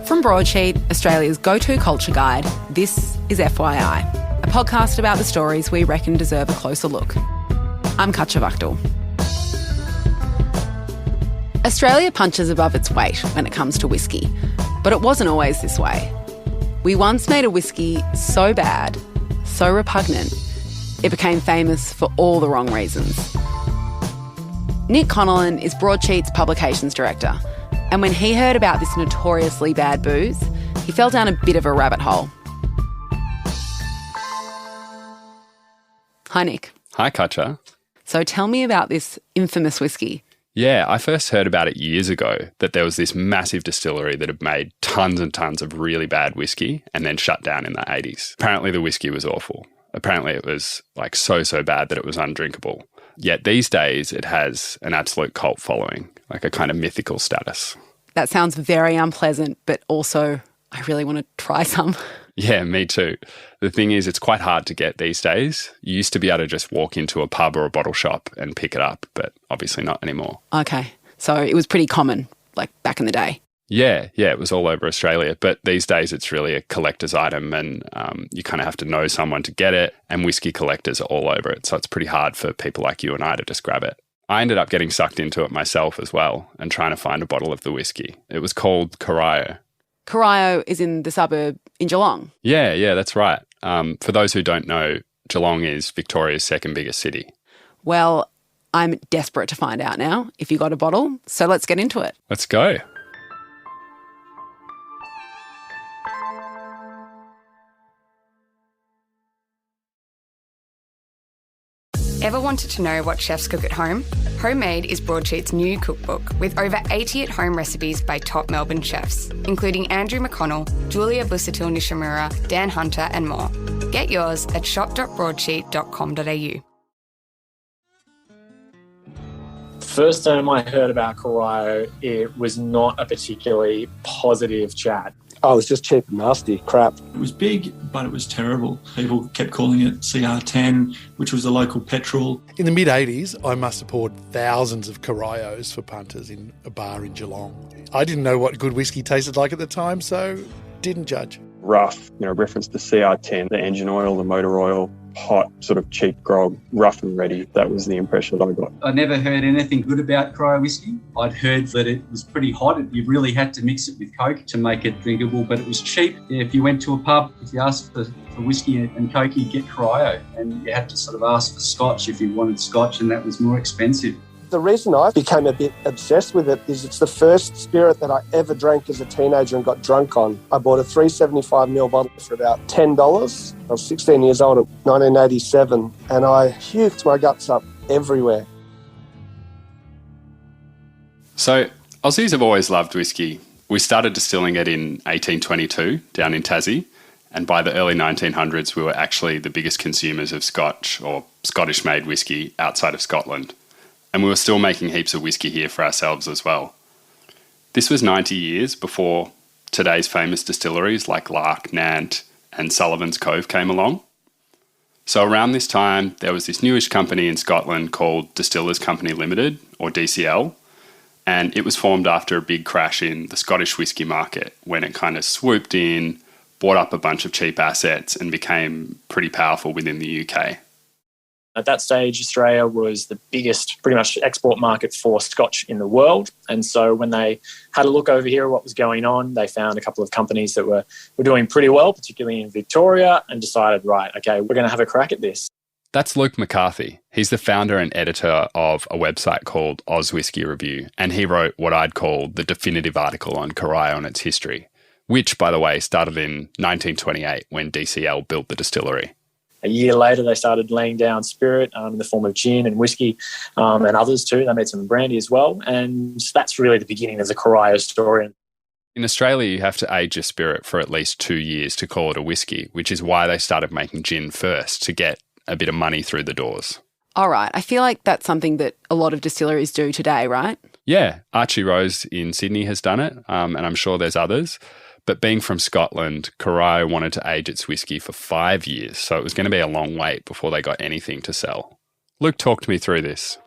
From Broadsheet, Australia's go-to culture guide, this is FYI, a podcast about the stories we reckon deserve a closer look. I'm Katja Vachtel. Australia punches above its weight when it comes to whiskey, but it wasn't always this way. We once made a whiskey so bad, so repugnant, it became famous for all the wrong reasons. Nick Connellan is Broadsheet's publications director, and when he heard about this notoriously bad booze, he fell down a bit of a rabbit hole. Hi, Nick. Hi, Katja. So tell me about this infamous whiskey. Yeah, I first heard about it years ago, that there was this massive distillery that had made tons and tons of really bad whiskey and then shut down in the 80s. Apparently the whiskey was awful. Apparently it was like so bad that it was undrinkable. Yet these days it has an absolute cult following, like a kind of mythical status. That sounds very unpleasant, but also I really want to try some. Yeah, me too. The thing is, it's quite hard to get these days. You used to be able to just walk into a pub or a bottle shop and pick it up, but obviously not anymore. Okay, so it was pretty common, like back in the day. Yeah, it was all over Australia. But these days it's really a collector's item and you kind of have to know someone to get it, and whiskey collectors are all over it. So it's pretty hard for people like you and I to just grab it. I ended up getting sucked into it myself as well and trying to find a bottle of the whiskey. It was called Corio. Corio is in the suburb in Geelong. Yeah, that's right. For those who don't know, Geelong is Victoria's second biggest city. Well, I'm desperate to find out now if you got a bottle, so let's get into it. Let's go. Ever wanted to know what chefs cook at home? Homemade is Broadsheet's new cookbook with over 80 at-home recipes by top Melbourne chefs, including Andrew McConnell, Julia Busatil-Nishimura, Dan Hunter and more. Get yours at shop.broadsheet.com.au. First time I heard about Corio, it was not a particularly positive chat. Oh, it was just cheap and nasty crap. It was big, but it was terrible. People kept calling it CR10, which was a local petrol. In the mid-80s, I must have poured thousands of Corios for punters in a bar in Geelong. I didn't know what good whiskey tasted like at the time, so didn't judge. Rough, reference to CR10, the engine oil, the motor oil, hot, sort of cheap grog, rough and ready. That was the impression that I got. I never heard anything good about Corio whiskey. I'd heard that it was pretty hot. You really had to mix it with Coke to make it drinkable, but it was cheap. If you went to a pub, if you asked for whiskey and Coke, you'd get Corio, and you had to sort of ask for Scotch if you wanted Scotch, and that was more expensive. The reason I became a bit obsessed with it is it's the first spirit that I ever drank as a teenager and got drunk on. I bought a 375ml bottle for about $10. I was 16 years old in 1987 and I puked my guts up everywhere. So Aussies have always loved whiskey. We started distilling it in 1822 down in Tassie, and by the early 1900s we were actually the biggest consumers of Scotch or Scottish-made whiskey outside of Scotland. And we were still making heaps of whiskey here for ourselves as well. This was 90 years before today's famous distilleries like Lark, Nant and Sullivan's Cove came along. So around this time, there was this newish company in Scotland called Distillers Company Limited, or DCL, and it was formed after a big crash in the Scottish whiskey market when it kind of swooped in, bought up a bunch of cheap assets and became pretty powerful within the UK. At that stage, Australia was the biggest pretty much export market for Scotch in the world. And so when they had a look over here at what was going on, they found a couple of companies that were doing pretty well, particularly in Victoria, and decided, right, okay, we're going to have a crack at this. That's Luke McCarthy. He's the founder and editor of a website called Oz Whisky Review, and he wrote what I'd call the definitive article on Corio and its history, which, by the way, started in 1928 when DCL built the distillery. A year later, they started laying down spirit in the form of gin and whiskey and others too. They made some brandy as well. And that's really the beginning of the Corio story. In Australia, you have to age your spirit for at least 2 years to call it a whiskey, which is why they started making gin first, to get a bit of money through the doors. All right. I feel like that's something that a lot of distilleries do today, right? Yeah. Archie Rose in Sydney has done it, and I'm sure there's others. But being from Scotland, Corio wanted to age its whiskey for 5 years, so it was going to be a long wait before they got anything to sell. Luke talked me through this.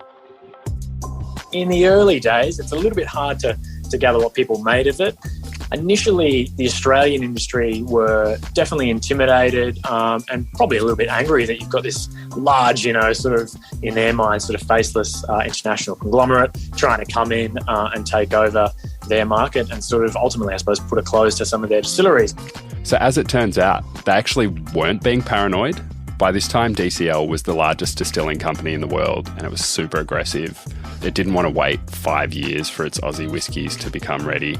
In the early days, it's a little bit hard to gather what people made of it. initially the Australian industry were definitely intimidated and probably a little bit angry that you've got this large, sort of in their minds, sort of faceless international conglomerate trying to come in and take over their market and sort of ultimately, I suppose, put a close to some of their distilleries. So as it turns out, they actually weren't being paranoid. By this time, DCL was the largest distilling company in the world and it was super aggressive. It didn't want to wait 5 years for its Aussie whiskies to become ready.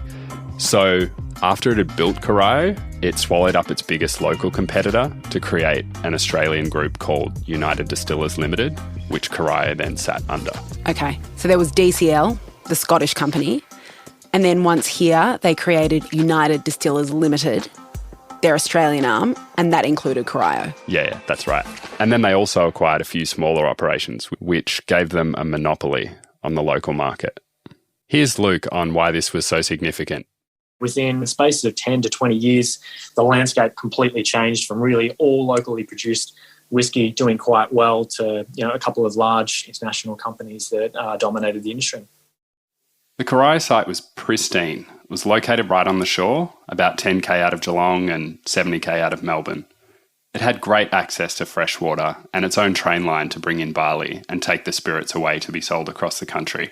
So after it had built Corio, it swallowed up its biggest local competitor to create an Australian group called United Distillers Limited, which Corio then sat under. Okay, so there was DCL, the Scottish company, and then once here, they created United Distillers Limited, their Australian arm, and that included Corio. Yeah, that's right. And then they also acquired a few smaller operations, which gave them a monopoly on the local market. Here's Luke on why this was so significant. Within the space of 10 to 20 years, the landscape completely changed from really all locally produced whiskey doing quite well to a couple of large international companies that dominated the industry. The Corio site was pristine. It was located right on the shore, about 10k out of Geelong and 70k out of Melbourne. It had great access to fresh water and its own train line to bring in barley and take the spirits away to be sold across the country.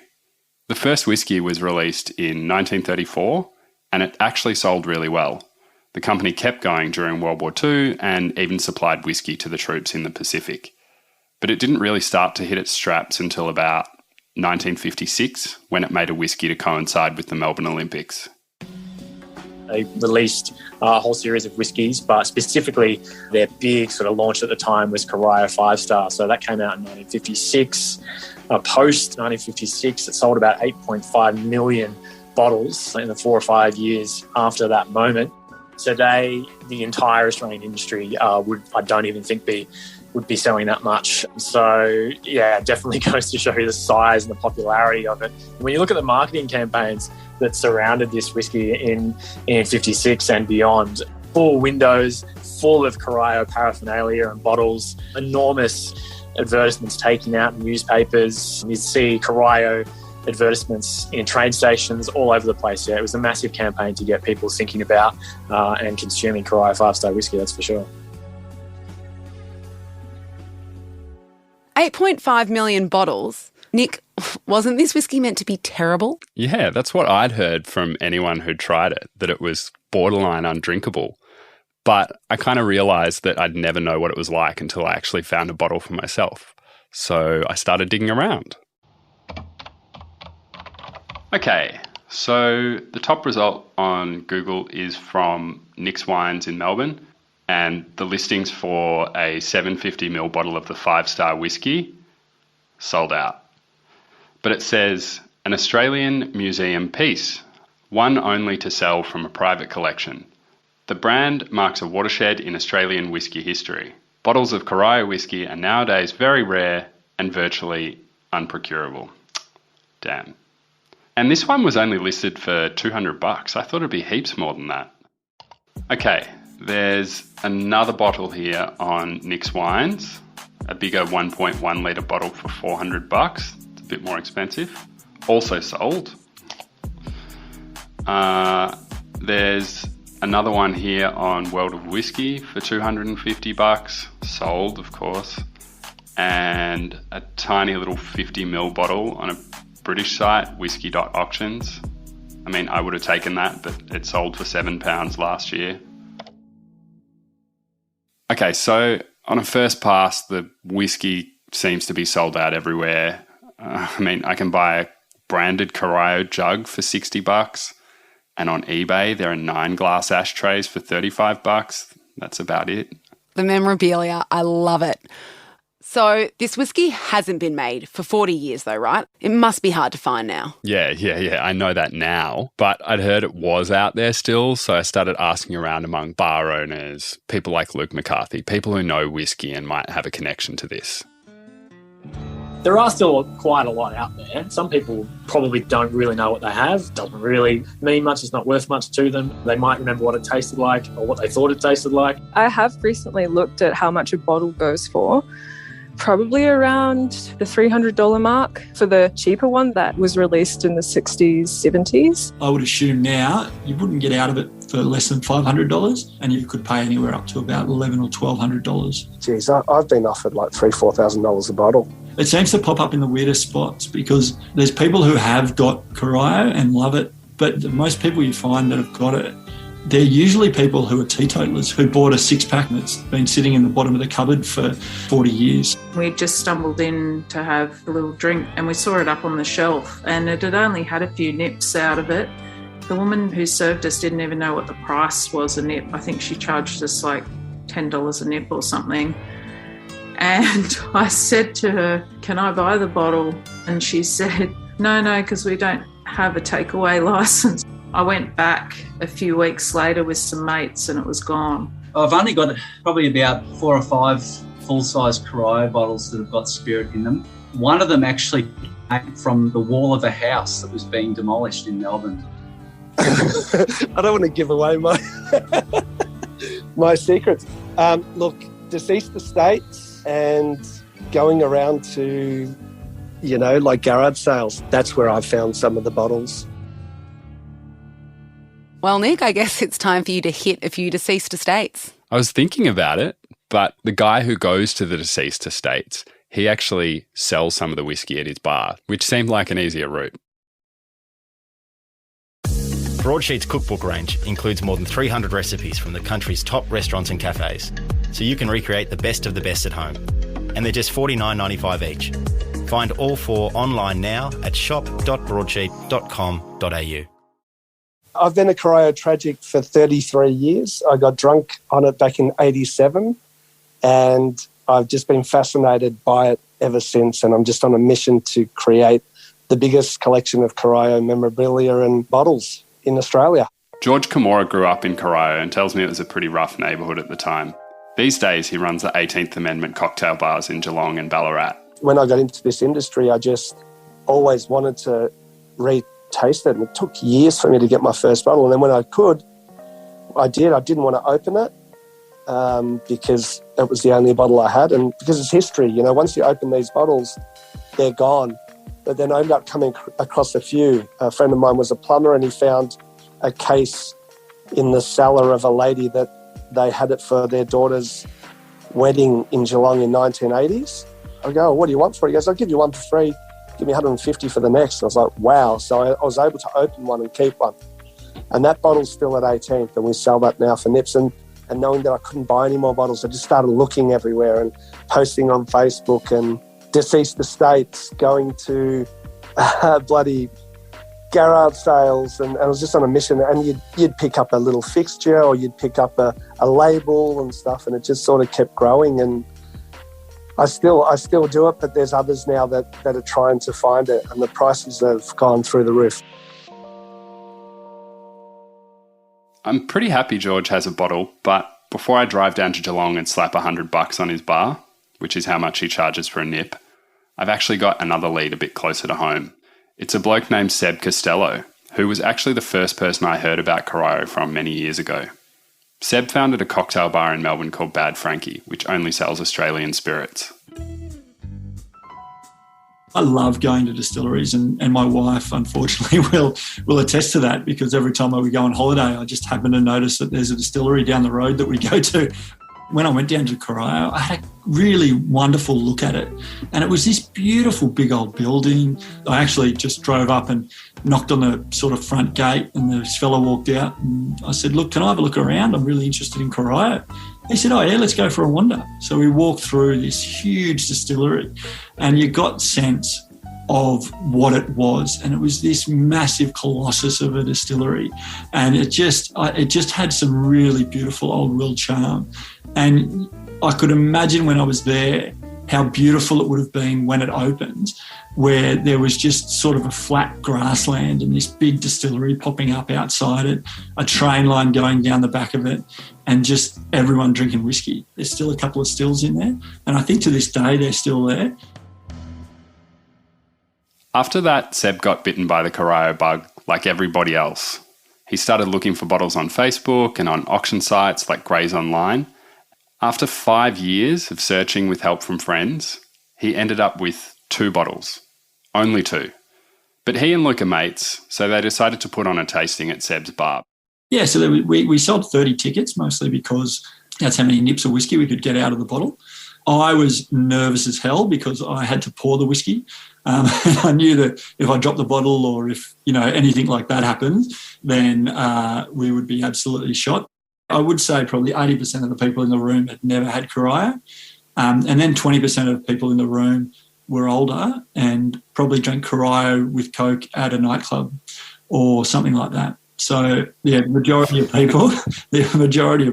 The first whiskey was released in 1934 and it actually sold really well. The company kept going during World War II and even supplied whiskey to the troops in the Pacific. But it didn't really start to hit its straps until about 1956, when it made a whiskey to coincide with the Melbourne Olympics. They released a whole series of whiskies, but specifically their big sort of launch at the time was Corio 5-Star. So that came out in 1956. Post 1956, it sold about 8.5 million bottles in the 4 or 5 years after that moment. Today, the entire Australian industry I don't even think would be selling that much. So, yeah, it definitely goes to show you the size and the popularity of it. When you look at the marketing campaigns that surrounded this whiskey in 56 and beyond, full windows, full of Corio paraphernalia and bottles, enormous advertisements taken out in newspapers. You see Corio advertisements in train stations all over the place. Yeah, it was a massive campaign to get people thinking about and consuming Corio 5-Star whiskey, that's for sure. 8.5 million bottles. Nick, wasn't this whiskey meant to be terrible? Yeah, that's what I'd heard from anyone who'd tried it, that it was borderline undrinkable. But I kind of realised that I'd never know what it was like until I actually found a bottle for myself. So I started digging around. Okay, so the top result on Google is from Nick's Wines in Melbourne, and the listings for a 750ml bottle of the 5-Star whiskey sold out. But it says, an Australian museum piece, one only to sell from a private collection. The brand marks a watershed in Australian whiskey history. Bottles of Corio whiskey are nowadays very rare and virtually unprocurable. Damn. And this one was only listed for $200. I thought it'd be heaps more than that. Okay, there's another bottle here on Nick's Wines, a bigger 1.1 litre bottle for $400. It's a bit more expensive. Also sold. There's another one here on World of Whisky for $250. Sold, of course. And a tiny little 50ml bottle on a British site, whisky.auctions. I mean, I would have taken that, but it sold for £7 last year. Okay, so on a first pass, the whiskey seems to be sold out everywhere. I mean, I can buy a branded Corio jug for $60, and on eBay there are 9 glass ashtrays for $35. That's about it. The memorabilia, I love it. So this whiskey hasn't been made for 40 years though, right? It must be hard to find now. Yeah, I know that now. But I'd heard it was out there still, so I started asking around among bar owners, people like Luke McCarthy, people who know whiskey and might have a connection to this. There are still quite a lot out there. Some people probably don't really know what they have. Doesn't really mean much. It's not worth much to them. They might remember what it tasted like or what they thought it tasted like. I have recently looked at how much a bottle goes for. probably around the $300 mark for the cheaper one that was released in the 60s, 70s. I would assume now you wouldn't get out of it for less than $500, and you could pay anywhere up to about $1,100 or $1,200. Geez, I've been offered like $3,000, $4,000 a bottle. It seems to pop up in the weirdest spots because there's people who have got Corio and love it, but most people you find that have got it, they're usually people who are teetotalers who bought a six-pack that's been sitting in the bottom of the cupboard for 40 years. We just stumbled in to have a little drink and we saw it up on the shelf and it had only had a few nips out of it. The woman who served us didn't even know what the price was a nip. I think she charged us like $10 a nip or something. And I said to her, "Can I buy the bottle?" And she said, no, because we don't have a takeaway license. I went back a few weeks later with some mates and it was gone. I've only got probably about 4 or 5 full-size Corio bottles that have got spirit in them. One of them actually came from the wall of a house that was being demolished in Melbourne. I don't want to give away my secrets. Look, deceased estates and going around to, like garage sales, that's where I've found some of the bottles. Well, Nick, I guess it's time for you to hit a few deceased estates. I was thinking about it, but the guy who goes to the deceased estates, he actually sells some of the whiskey at his bar, which seemed like an easier route. Broadsheet's cookbook range includes more than 300 recipes from the country's top restaurants and cafes, so you can recreate the best of the best at home. And they're just $49.95 each. Find all 4 online now at shop.broadsheet.com.au. I've been a Corio tragic for 33 years. I got drunk on it back in 87 and I've just been fascinated by it ever since, and I'm just on a mission to create the biggest collection of Corio memorabilia and bottles in Australia. George Kimura grew up in Corio and tells me it was a pretty rough neighbourhood at the time. These days he runs the 18th Amendment cocktail bars in Geelong and Ballarat. When I got into this industry, I just always wanted to taste it, and it took years for me to get my first bottle, and then when I could, I did. I didn't want to open it because it was the only bottle I had, and because it's history, once you open these bottles, they're gone. But then I ended up coming across a few. A friend of mine was a plumber and he found a case in the cellar of a lady that they had it for their daughter's wedding in Geelong in 1980s. I go, "What do you want for it?" He goes, "I'll give you one for free. Give me $150 for the next." And I was like, wow. So I was able to open one and keep one. And that bottle's still at 18th, and we sell that now for nips. And knowing that I couldn't buy any more bottles, I just started looking everywhere and posting on Facebook and deceased estates, going to bloody garage sales. And I was just on a mission. And you'd pick up a little fixture or you'd pick up a label and stuff, and it just sort of kept growing. And I still do it, but there's others now that are trying to find it, and the prices have gone through the roof. I'm pretty happy George has a bottle, but before I drive down to Geelong and slap $100 on his bar, which is how much he charges for a nip, I've actually got another lead a bit closer to home. It's a bloke named Seb Costello, who was actually the first person I heard about Corio from many years ago. Seb founded a cocktail bar in Melbourne called Bad Frankie, which only sells Australian spirits. I love going to distilleries, and my wife, unfortunately, will attest to that, because every time we go on holiday, I just happen to notice that there's a distillery down the road that we go to. When I went down to Corio, I had a really wonderful look at it, and it was this beautiful big old building. I actually just drove up and knocked on the sort of front gate, and this fellow walked out, and I said, "Look, can I have a look around? I'm really interested in Corio." He said, "Oh yeah, let's go for a wander." So we walked through this huge distillery, and you got sense of what it was, and it was this massive colossus of a distillery, and it just had some really beautiful old world charm. And I could imagine when I was there how beautiful it would have been when it opened, where there was just sort of a flat grassland and this big distillery popping up outside it, a train line going down the back of it, and just everyone drinking whiskey. There's still a couple of stills in there, and I think to this day they're still there. After that, Seb got bitten by the Corio bug like everybody else. He started looking for bottles on Facebook and on auction sites like Grays Online. After 5 years of searching with help from friends, he ended up with 2 bottles. Only 2. But he and Luke are mates, so they decided to put on a tasting at Seb's bar. Yeah, so we sold 30 tickets, mostly because that's how many nips of whiskey we could get out of the bottle. I was nervous as hell because I had to pour the whiskey. I knew that if I dropped the bottle or if, anything like that happened, then we would be absolutely shot. I would say probably 80% of the people in the room had never had Caraya. And then 20% of people in the room were older and probably drank Caraya with Coke at a nightclub or something like that. So, yeah, the majority of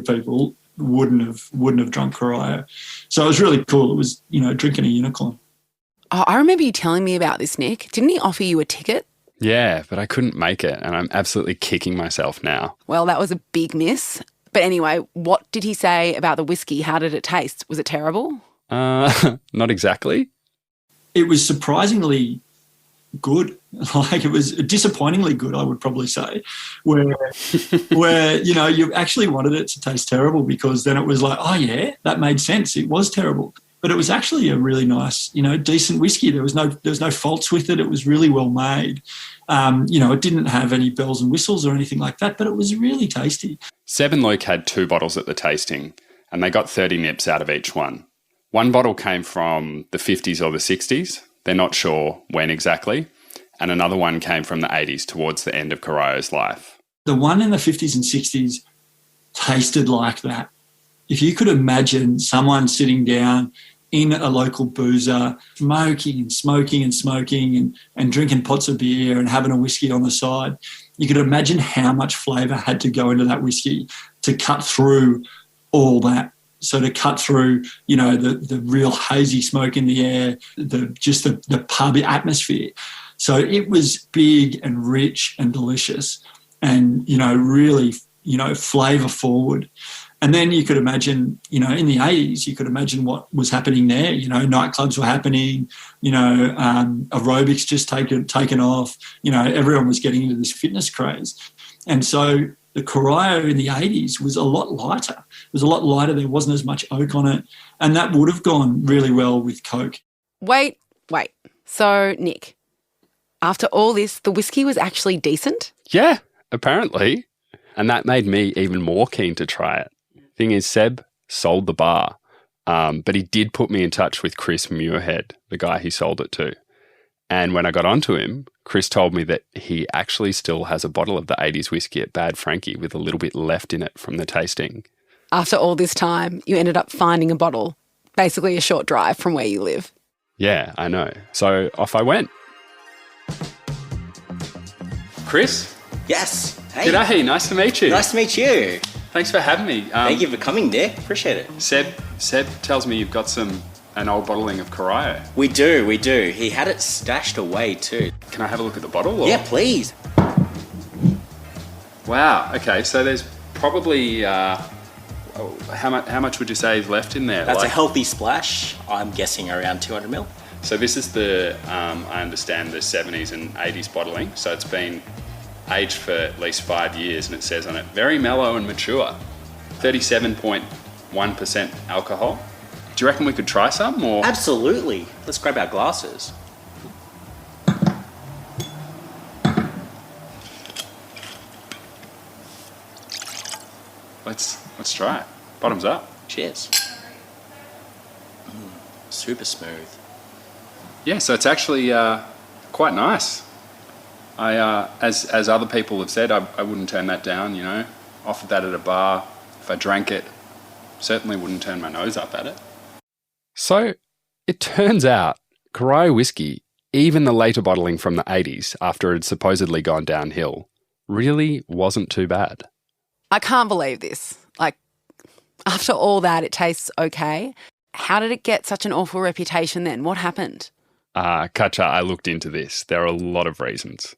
people wouldn't have drunk Caraya. So it was really cool. It was, drinking a unicorn. Oh, I remember you telling me about this, Nick. Didn't he offer you a ticket? Yeah, but I couldn't make it, and I'm absolutely kicking myself now. Well, that was a big miss. But anyway, what did he say about the whiskey? How did it taste? Was it terrible? Not exactly. It was surprisingly good. Like, it was disappointingly good, I would probably say, where you actually wanted it to taste terrible because then it was like, oh yeah, that made sense. It was terrible. But it was actually a really nice, decent whiskey. There was no faults with it. It was really well made. It didn't have any bells and whistles or anything like that, but it was really tasty. Seb and Luke had 2 bottles at the tasting and they got 30 nips out of each one. One bottle came from the 50s or the 60s. They're not sure when exactly. And another one came from the 80s towards the end of Caraya's life. The one in the 50s and 60s tasted like that. If you could imagine someone sitting down in a local boozer, smoking and drinking pots of beer and having a whiskey on the side, you could imagine how much flavour had to go into that whiskey to cut through all that. So to cut through, the real hazy smoke in the air, the pub atmosphere. So it was big and rich and delicious and, really, flavour forward. And then you could imagine, in the 80s, you could imagine what was happening there. Nightclubs were happening, aerobics just taken off. Everyone was getting into this fitness craze. And so the Caraya in the 80s was a lot lighter. It was a lot lighter. There wasn't as much oak on it. And that would have gone really well with Coke. Wait. So, Nick, after all this, the whiskey was actually decent? Yeah, apparently. And that made me even more keen to try it. Thing is, Seb sold the bar, but he did put me in touch with Chris Muirhead, the guy he sold it to. And when I got onto him, Chris told me that he actually still has a bottle of the 80s whiskey at Bad Frankie with a little bit left in it from the tasting. After all this time, you ended up finding a bottle, basically a short drive from where you live. Yeah, I know. So off I went. Chris? Yes. Hey. G'day, nice to meet you. Nice to meet you. Thanks for having me. Thank you for coming, Nick. Appreciate it. Seb tells me you've got an old bottling of Caraya. We do. He had it stashed away too. Can I have a look at the bottle? Or? Yeah, please. Wow. Okay, so there's probably how much would you say is left in there? That's a healthy splash. I'm guessing around 200 ml. So this is the I understand the 70s and 80s bottling. So it's been aged for at least 5 years, and it says on it, very mellow and mature, 37.1% alcohol. Do you reckon we could try some? Or Absolutely. Let's grab our glasses. Let's try it. Bottoms up. Cheers. Super smooth. Yeah, so it's actually quite nice. I, as other people have said, I wouldn't turn that down, Offered that at a bar. If I drank it, certainly wouldn't turn my nose up at it. So it turns out Caraya whiskey, even the later bottling from the 80s after it had supposedly gone downhill, really wasn't too bad. I can't believe this. Like, after all that, it tastes okay. How did it get such an awful reputation then? What happened? Katja, I looked into this. There are a lot of reasons.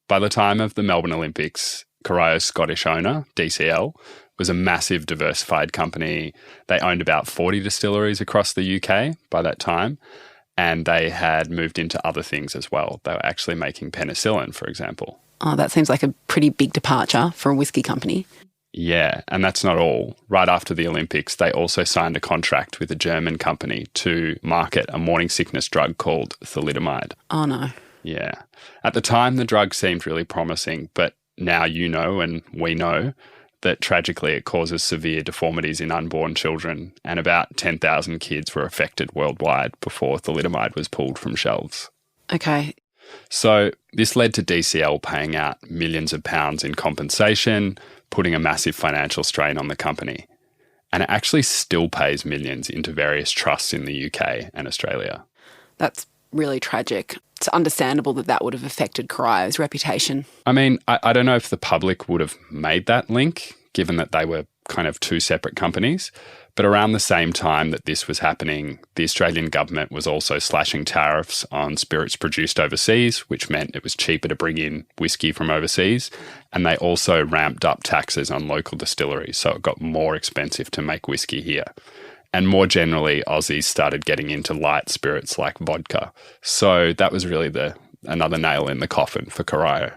By the time of the Melbourne Olympics, Caraya's Scottish owner, DCL, was a massive diversified company. They owned about 40 distilleries across the UK by that time, and they had moved into other things as well. They were actually making penicillin, for example. Oh, that seems like a pretty big departure for a whiskey company. Yeah, and that's not all. Right after the Olympics, they also signed a contract with a German company to market a morning sickness drug called thalidomide. Oh, no. Yeah. At the time, the drug seemed really promising, but now you know and we know that tragically it causes severe deformities in unborn children, and about 10,000 kids were affected worldwide before thalidomide was pulled from shelves. Okay. So this led to DCL paying out millions of pounds in compensation, putting a massive financial strain on the company. And it actually still pays millions into various trusts in the UK and Australia. That's really tragic. It's understandable that that would have affected Coraio's reputation. I mean, I don't know if the public would have made that link, given that they were kind of two separate companies. But around the same time that this was happening, the Australian government was also slashing tariffs on spirits produced overseas, which meant it was cheaper to bring in whiskey from overseas. And they also ramped up taxes on local distilleries, so it got more expensive to make whiskey here. And more generally, Aussies started getting into light spirits like vodka. So that was really another nail in the coffin for Coraio.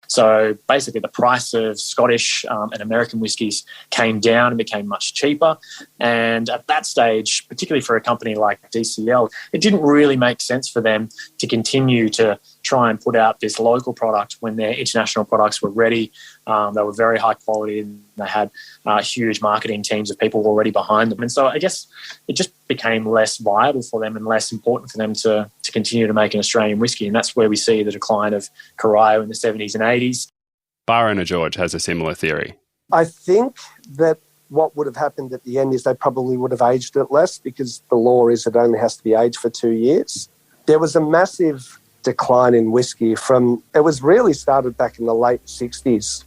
So basically the price of Scottish and American whiskies came down and became much cheaper. And at that stage, particularly for a company like DCL, it didn't really make sense for them to continue to try and put out this local product when their international products were ready. They were very high quality and they had huge marketing teams of people already behind them. And so I guess it just became less viable for them and less important for them to continue to make an Australian whiskey. And that's where we see the decline of Coraio in the 70s and 80s. Bar owner George has a similar theory. I think that what would have happened at the end is they probably would have aged it less, because the law is it only has to be aged for 2 years. There was a massive decline in whiskey it was really started back in the late 60s.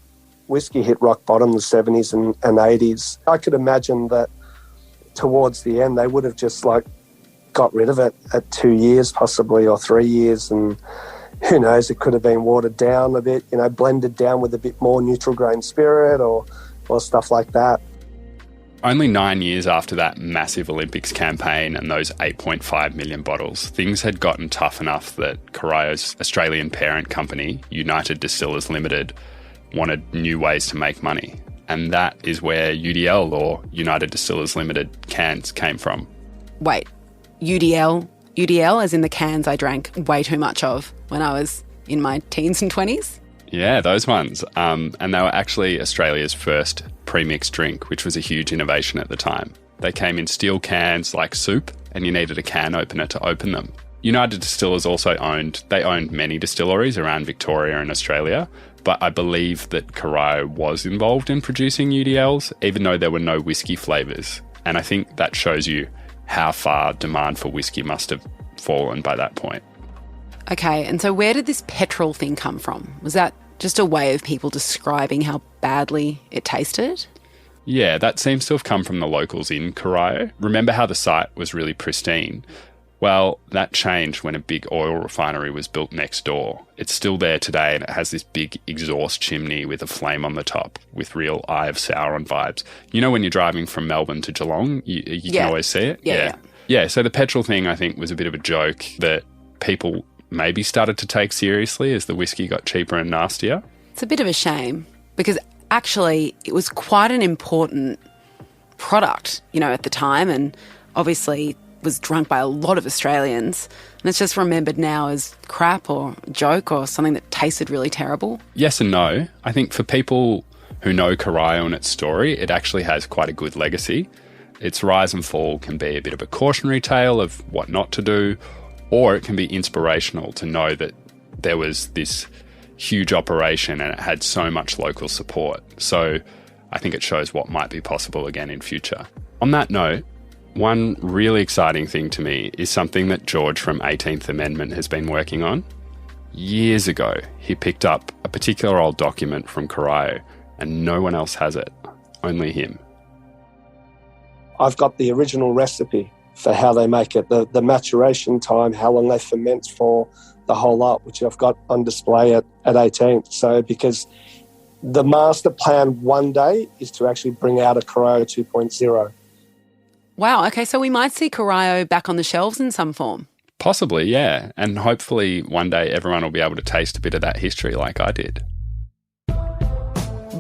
Whiskey hit rock bottom in the 70s and 80s. I could imagine that towards the end they would have just got rid of it at 2 years possibly, or 3 years, and who knows, it could have been watered down a bit, blended down with a bit more neutral grain spirit or stuff like that. Only 9 years after that massive Olympics campaign and those 8.5 million bottles, things had gotten tough enough that Coraio's Australian parent company, United Distillers Limited, wanted new ways to make money. And that is where UDL, or United Distillers Limited, cans came from. Wait, UDL? UDL as in the cans I drank way too much of when I was in my teens and 20s? Yeah, those ones. And they were actually Australia's first pre-mixed drink, which was a huge innovation at the time. They came in steel cans like soup, and you needed a can opener to open them. United Distillers also owned many distilleries around Victoria and Australia, but I believe that Coraio was involved in producing UDLs, even though there were no whiskey flavours. And I think that shows you how far demand for whiskey must have fallen by that point. Okay, and so where did this petrol thing come from? Was that just a way of people describing how badly it tasted? Yeah, that seems to have come from the locals in Coraio. Remember how the site was really pristine? Well, that changed when a big oil refinery was built next door. It's still there today, and it has this big exhaust chimney with a flame on the top with real Eye of Sauron vibes. You know when you're driving from Melbourne to Geelong, you can always see it? Yeah, so the petrol thing, I think, was a bit of a joke that people maybe started to take seriously as the whiskey got cheaper and nastier. It's a bit of a shame, because actually it was quite an important product, at the time, and obviously was drunk by a lot of Australians, and it's just remembered now as crap or a joke or something that tasted really terrible. Yes and no. I think for people who know Coraio and its story, it actually has quite a good legacy. Its rise and fall can be a bit of a cautionary tale of what not to do, or it can be inspirational to know that there was this huge operation and it had so much local support. So I think it shows what might be possible again in future. On that note, one really exciting thing to me is something that George from 18th Amendment has been working on. Years ago, he picked up a particular old document from Coraio, and no one else has it, only him. I've got the original recipe for how they make it, the maturation time, how long they ferment for, the whole lot, which I've got on display at 18th. So because the master plan one day is to actually bring out a Coraio 2.0. Wow, okay, so we might see Coraio back on the shelves in some form. Possibly, yeah. And hopefully one day everyone will be able to taste a bit of that history like I did.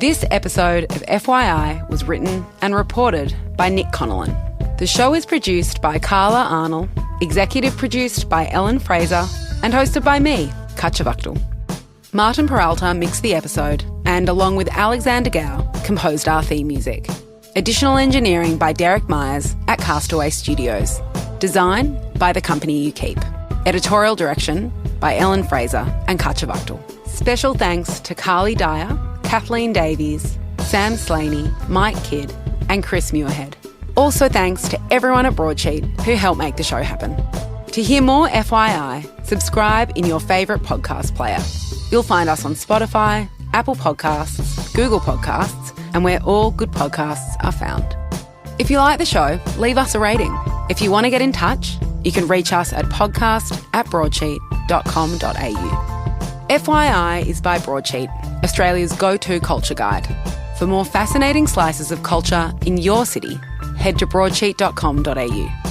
This episode of FYI was written and reported by Nick Connellan. The show is produced by Carla Arnold, executive produced by Ellen Fraser, and hosted by me, Katja Vachtel. Martin Peralta mixed the episode and, along with Alexander Gao, composed our theme music. Additional engineering by Derek Myers at Castaway Studios. Design by The Company You Keep. Editorial direction by Ellen Fraser and Katja Vachtel. Special thanks to Carly Dyer, Kathleen Davies, Sam Slaney, Mike Kidd and Chris Muirhead. Also thanks to everyone at Broadsheet who helped make the show happen. To hear more FYI, subscribe in your favourite podcast player. You'll find us on Spotify, Apple Podcasts, Google Podcasts, and where all good podcasts are found. If you like the show, leave us a rating. If you want to get in touch, you can reach us at podcast@broadsheet.com.au. FYI is by Broadsheet, Australia's go-to culture guide. For more fascinating slices of culture in your city, head to broadsheet.com.au.